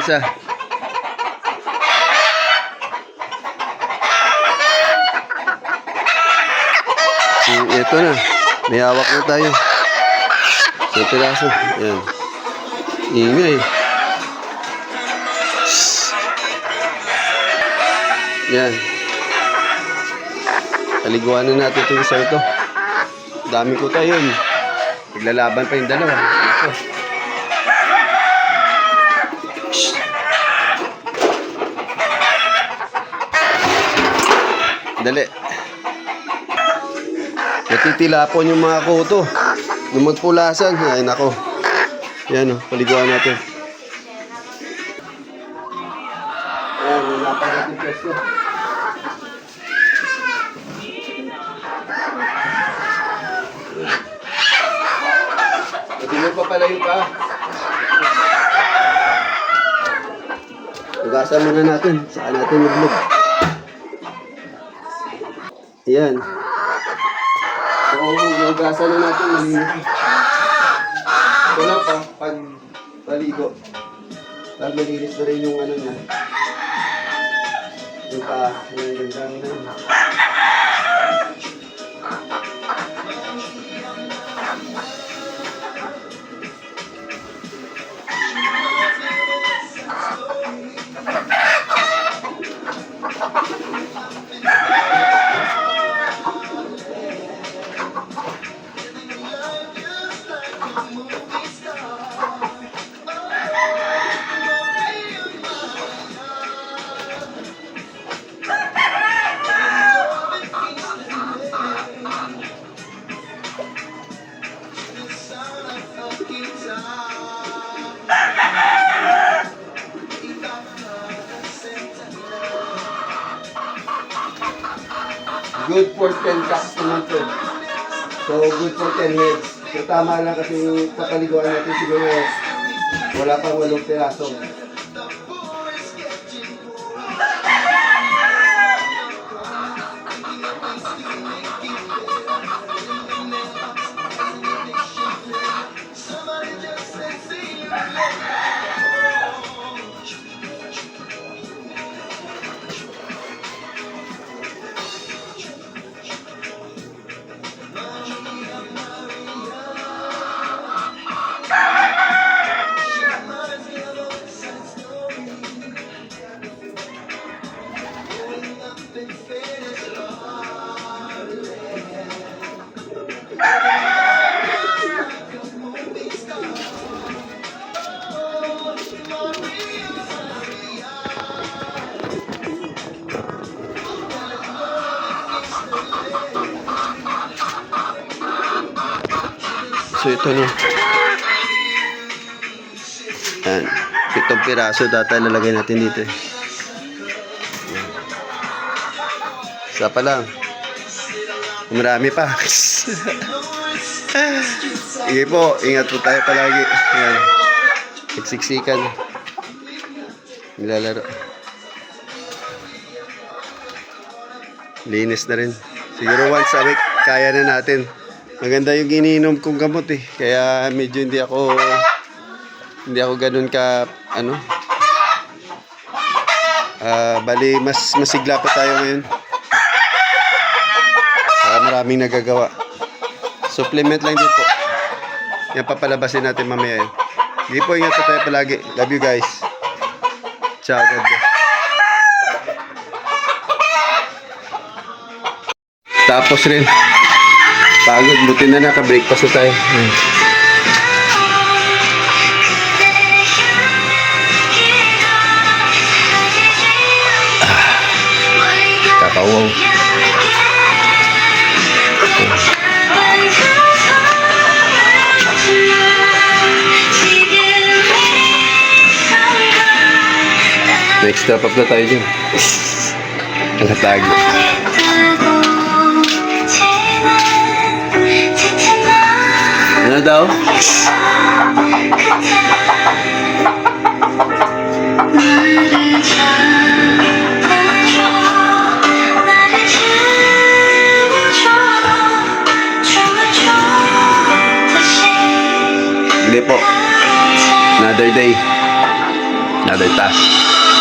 isa. Ito na. May hawak na tayo. Sa piraso. Yan. Ingay. Yan. Paliguan na natin itong isa ito. Dami ko tayo yun. Naglalaban pa yung dalawa. Ito. Dali. Natitilapon yung mga kuto. Nung magpulasan. Ay nako. Yan o. Paliguan natin. Ayan. Nalapan natin pesto. Matino pa pala yung paa. Tugasan muna natin. Saan natin maglog. Ayan. So, hugasan na natin. Malinis. Ito lang pa. Pag paligo. Pag malinis na rin yung ano na. Yung paa. Yung gandang na. Good for 10 cups naman po. So, good for 10 heads. So, tama lang kasi yung kapaliguan natin siguro wala pang 8 piraso. So ito na. Yan. 7 piraso data lalagay natin dito. Isa pa lang. Marami pa. Sige po, ingat po tayo palagi. Yan. Siksikan. Nilalaro. Linis na rin. Siguro once a week, kaya na natin. Maganda yung iniinom kong gamot eh. Kaya medyo hindi ako ganun ka ano. Bali mas masigla pa tayo ngayon. Maraming nagagawa. Supplement lang din po. Yan papalabasin natin mamaya. Hindi po, ingat po tayo palagi. Love you guys. Ciao, God bless. Tapos rin. Pagod, buti na naka-breakfast na tayo. Kakawaw. Next step up na tayo dyan. Nakatago. Ano daw? Hindi po. Another day. Another task.